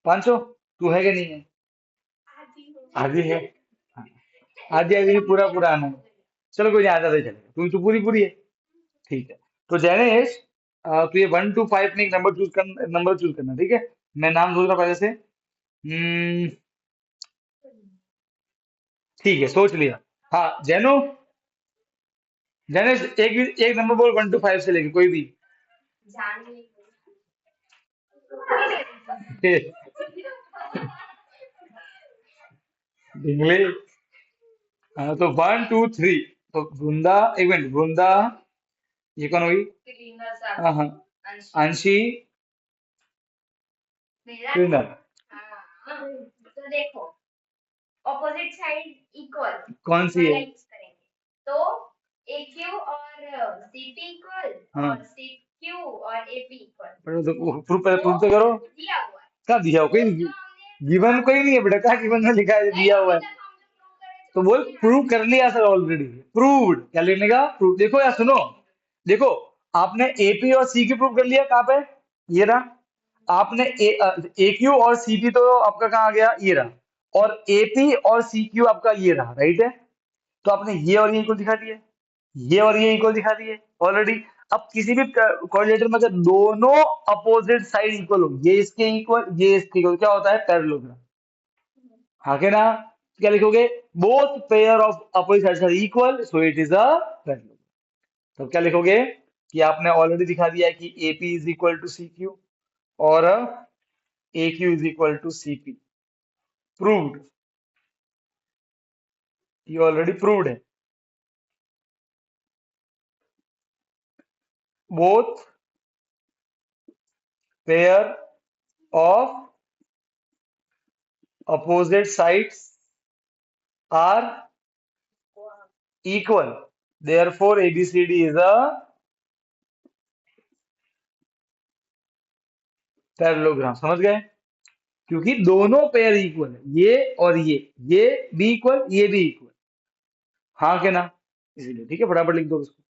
पांचो तू है कि नहीं है, आधी है, हाँ, आधी आधी नहीं, पूरा पूरा आना है। चलो कोई नहीं, आधा तो चलेगा, तू तो पूरी पूरी है, ठीक है। तो जैनेश तो ये 1 to 5 में एक नंबर चूज करना, ठीक है। मैं नाम सोच रहा पहले से, ठीक है सोच लिया। हाँ जैनो, जैनेश एक नंबर बोल 1 to 5 से लेके कोई भी इंग्लिश। हाँ तो 1 2 3, तो वृंदा, एक मिनट, वृंदा ये कौन हुई? क्लीनर हाँ हाँ, अंशी अंशी मेरा क्लीनर। हाँ तो देखो ऑपोजिट साइड इक्वल कौन सी है? यूज करेंगे तो AQ और CP इक्वल हाँ, और CQ और AP इक्वल प्रूफ तो प्रूफ तो करो। दिया हुआ है क्या दिया हो? तो कोई जो हमने गिवन कोई नहीं है बेटा, क्या गिवन में लिखा है नहीं दिया हुआ अभी है? तक हम जो प्रूव करे थे तो बोल उसमें प्रूव आंसर कर लिया सर ऑलरेडी। प्रूव्ड क्या लिखने का? प्रूव। देखो यार सुनो, देखो आपने एपी और सी क्यू प्रूव कर लिया, कहाँ पे? ये रहा। आपने ए क्यू और सी पी तो आपका कहाँ आ गया? ये रहा। और एपी और सी क्यू आपका ये रहा, राइट है? तो आपने ये और ये इक्वल दिखा दिए, ये और ये इक्वल दिखा दिए ऑलरेडी। अब किसी भी कोऑर्डिनेटर में अगर दोनों अपोजिट साइड इक्वल हो, ये इसके इक्वल ये इसके इक्वल, क्या होता है? पैरेललोग्राम। हाँ के ना? तो क्या लिखोगे? Both pair of opposite sides are equal so it is a parallelogram. तो क्या लिखोगे कि आपने ऑलरेडी दिखा दिया है कि AP is equal to C Q और A Q is equal to C P. Proved. ये ऑलरेडी प्रूव्ड है। Both pair of opposite sides are equal, therefore abcd is a parallelogram. समझ गए? क्योंकि दोनों पेयर इक्वल है, ये और ये भी इक्वल, ये भी इक्वल। हाँ के ना? इसीलिए ठीक है, फटाफट लिख दो उसको।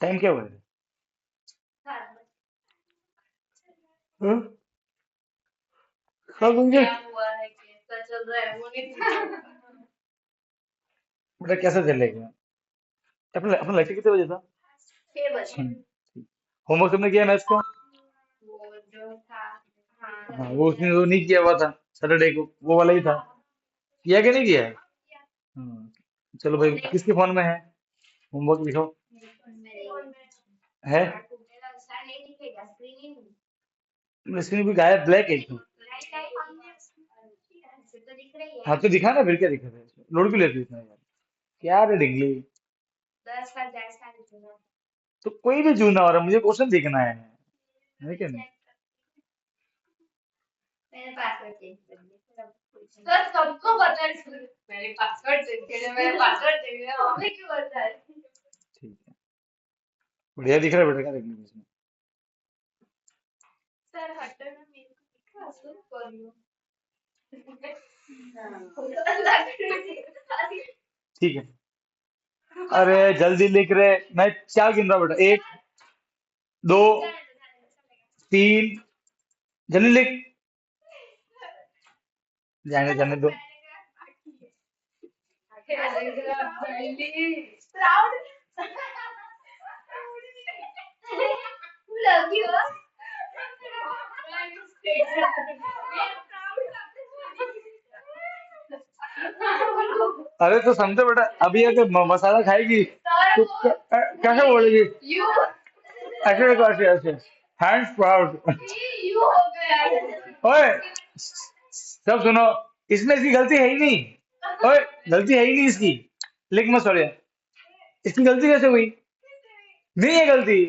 टाइम क्या हुआ है? हाँ? हाँ, समझे? क्या हुआ है कैसा चल रहा है वो नहीं पता। बेटा कैसे चलेगा? अपना अपना लेक्चर कितने बजे था? 6 बजे होमवर्क तुमने किया मैथ्स का? वो जो था हाँ हाँ, वो उसने वो नहीं किया हुआ था सैटरडे को, वो वाला ही था। किया कि नहीं किया है? हाँ। चलो भाई, किसके फोन में है? होमवर्क लिखो। है? सर नहीं दिखेगा स्क्रीनिंग स्क्रीन भी गायब, ब्लैक है इसमें। लाइट आई हमने ऐसे तो दिख रही है हाँ तो दिखा ना, फिर क्या दिखा था इसमें? लोड क्यों लेती है इतना यार? क्या रे डिंगली? 10,000 साल दिखेगा तो कोई भी जूना हो रहा है, मुझे क्वेश्चन देखना है कि नहीं? मैंने पासवर्ड चेंज कर दिया सर सबको पता है मेरे पासवर्ड चेंज किया मेरे पासवर्ड चेंज किया हमें क्यों पता है ठीक है, बढ़िया दिख रहा है बेटा, क्या देखने को इसमें? सर हटो ना मेरे को दिखा सुन कर लो ठीक है। अरे जल्दी लिख रहे, मैं क्या गिन रहा हूँ बेटा? एक, दो, तीन, जल्दी लिख। जाने जाने दो। प्राउड लव यू अरे तो समझो बेटा, अभी अगर मसाला खाएगी तो कैसे बोलेगी? यू ऐसे देखो, ऐसे ऐसे, हैंड्स प्राउड। यू हो गया ओए सब सुनो, इसमें इसकी गलती है ही नहीं। ओए गलती है ही नहीं इसकी, लिख मत सॉरी। इसकी गलती कैसे हुई? नहीं है गलती।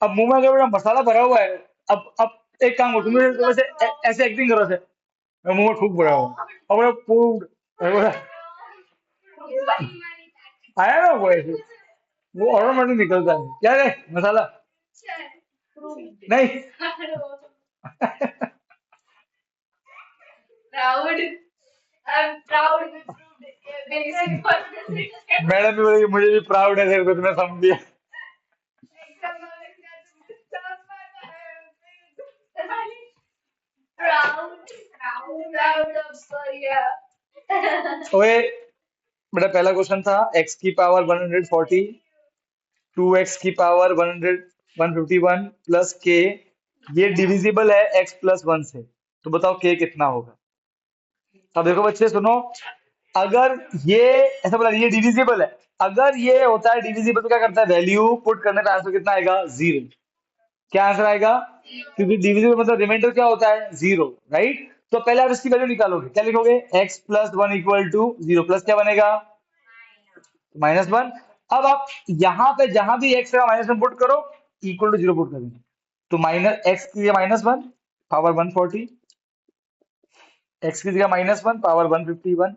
अब मुंह में अगर बेटा मसाला भरा हुआ है, अब एक काम करो, तुम वैसे ऐसे एक्टिंग करो, ऐसे मुंह में थूक भरा हुआ और बोला पूर्ण आया ना वो ऐसे, वो ऑटोमेटिक निकलता है। क्या रे मसाला? नहीं। प्राउड आई एम प्राउड मेरी मैडम भी बोलेगी मुझे भी प्राउड है तेरे को, तुम्हें समझ दिया। प्राउड ऑफ कोरिया ओए बेटा, पहला क्वेश्चन था x की पावर 140, 2x की पावर 100 151 प्लस k, ये डिविजिबल है x प्लस 1 से, तो बताओ k कितना होगा? अब देखो बच्चे सुनो, अगर ये ऐसा बोला ये डिविजिबल है, अगर ये होता है डिविजिबल तो क्या करता है, वैल्यू पुट करने पे आंसर कितना आएगा, 0। क्या आंसर आएगा, क्योंकि डिविजिबल मतलब रिमाइंडर क्या होता है, 0, राइट। तो पहले आप इसकी वैल्यू निकालोगे, क्या लिखोगे, x plus 1 equal to 0, plus क्या बनेगा, -1। अब आप यहाँ पे जहां भी x है -1 पुट करो, इक्वल टू 0 पुट करेंगे, तो माइनस x की जगह -1 पावर 140, x की जगह -1 पावर 151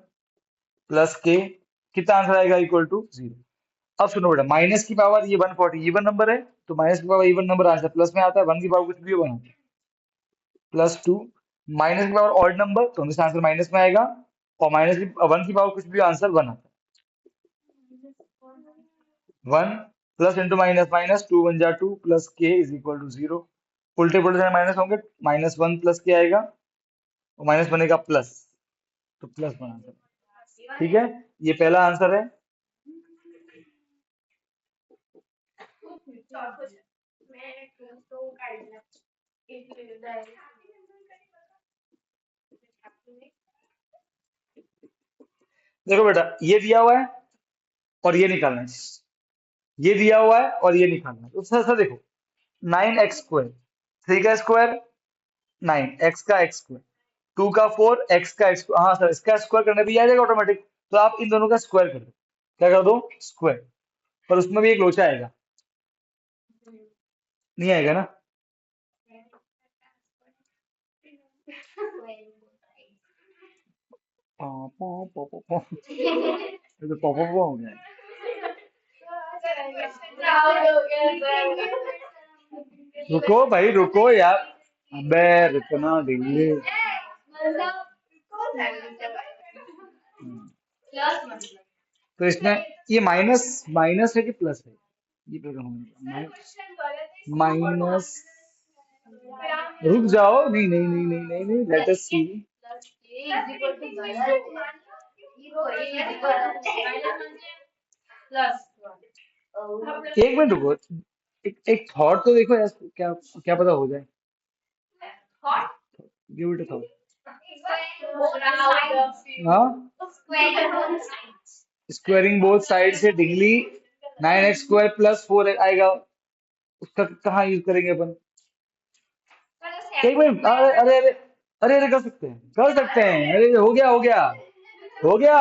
प्लस के, कितना आंसर आएगा, इक्वल टू 0। अब सुनो बेटा, माइनस की पावर ये 140 इवन नंबर है, तो माइनस की power even number answer plus में आता है, 1 की पावर कुछ भी हो बना +2, माइनस की पावर ऑड नंबर तो हमेशा आंसर माइनस में आएगा, और माइनस की 1 की पावर कुछ भी आंसर 1 आता है। 1 प्लस इंटू माइनस माइनस, 2 1 जा 2 प्लस के इज इक्वल टू 0। उल्टे पुल्टे से माइनस होंगे, -1 प्लस के आएगा और माइनस बनेगा प्लस, तो प्लस 1 आंसर। ठीक है, ये पहला आंसर है। देखो बेटा, ये दिया हुआ है और ये निकालना है, ये दिया हुआ है और ये निकालना है, तो सर सर देखो, 9x², 3 का स्क्वायर 9, x का x², 2 का 4, x का x, हाँ सर इसका स्क्वायर करने भी आ जाएगा ऑटोमेटिक, तो आप इन दोनों का स्क्वायर कर दो, क्या कर दो, स्क्वायर, पर उसमें भी एक लोचा आएगा, नहीं आएगा ना, ये तो पॉपो हो गया है। रुको भाई रुको यार, अबे रुकना ढीले। तो इसमें ये माइनस माइनस है कि प्लस है, ये माइनस, रुक जाओ, नहीं नहीं नहीं नहीं नहीं नहीं, लेट अस सी, एक मिनट रुको, एक थॉट तो देखो यार, क्या क्या पता हो जाए, गिव इट अ थॉट। हाँ, स्क्वायरिंग बोथ साइड से डिंगली 9x² प्लस 4 आएगा, उसका कहाँ यूज करेंगे अपन, एक मिनट, अरे अरे अरे अरे अरे कर सकते हैं, कर सकते हैं, अरे हो गया हो गया हो गया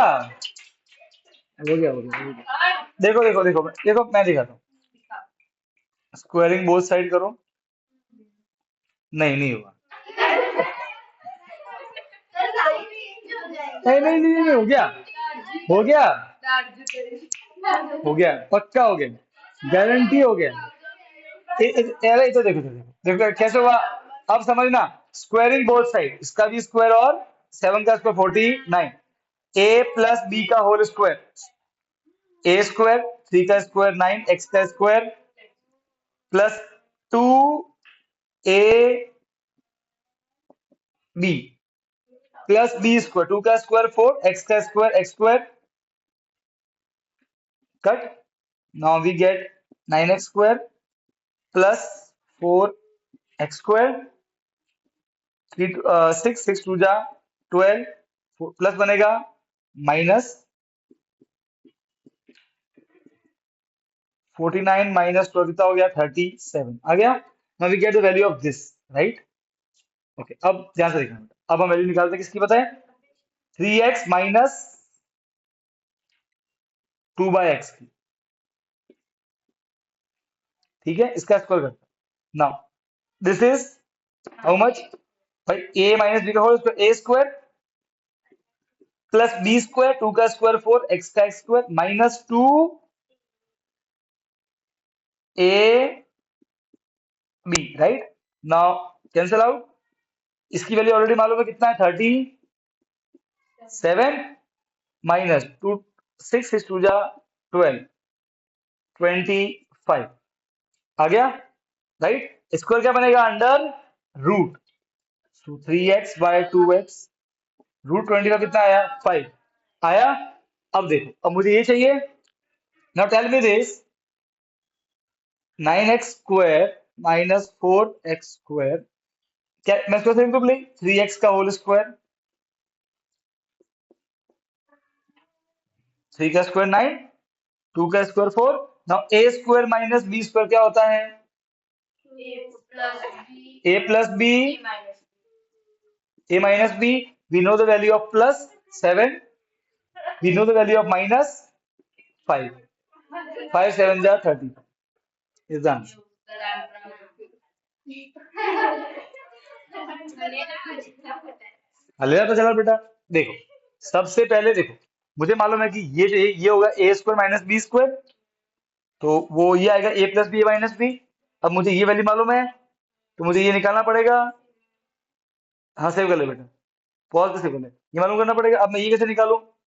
हो गया हो गया हो गया। देखो देखो देखो देखो, मैं दिखाता हूँ, स्क्वायरिंग बोथ साइड करो, नहीं नहीं हुआ, नहीं नहीं नहीं नहीं, हो गया हो गया हो गया, पक्का हो गया, गारंटी हो गया। अरे ये तो देखो देखो देखो कैसे हुआ, अब समझना, स्क्वायरिंग बोथ साइड, इसका भी स्क्वायर और 7 का स्क्वायर 49, ए प्लस बी का होल स्क्वायर, a² 3 का स्क्वायर 9, x का square plus 2ab plus b², 2 का स्क्वायर 4, x का square x², cut, now we get 9x² plus 4x², 6 6 2 जा 12, प्लस बनेगा माइनस 49 माइनस 12 कितना हो गया, 37 आ गया। Now we get the value of this, right. Okay, अब ध्यान से देखना, अब हम वैल्यू निकालते हैं किसकी, बताएं, 3x माइनस 2/x की, ठीक है, इसका स्क्वायर करते हैं। Now this is how much, भाई a माइनस बी का whole square, a² plus b², 2 का स्क्वायर 4, x का square minus 2ab, right. Now cancel out, इसकी वैल्यू ऑलरेडी मालूम है कितना है, 37 माइनस 2, 6 6 2 जा 12, 25 आ गया, राइट। स्क्वायर क्या बनेगा, अंडर रूट, तो 3x बाय 2x, रूट 20 का कितना आया, 5 आया। अब देखो, अब मुझे ये चाहिए, now tell me this, 9x² minus 4x², क्या मैं इसको सिंपली 3x का होल स्क्वायर 3 का स्क्वायर 9, 2 का स्क्वायर 4। नाउ ए स्क्वायर माइनस बी स्क्वायर क्या होता है? A a plus B plus b, A minus a minus b. We know the value of plus 7. We know the value of minus 5. 5 7 are 30 is the answer. हलेला तो चला बेटा। देखो सबसे पहले देखो मुझे मालूम है कि ये होगा ए स्क्वायर माइनस बी स्क्वायर, तो वो ये आएगा ए प्लस बी माइनस बी। अब मुझे ये वैल्यू मालूम है तो मुझे ये निकालना पड़ेगा। हाँ सेव कर ले बेटा, पॉज पे सेव कर ले। ये मालूम करना पड़ेगा। अब मैं ये कैसे निकालूं?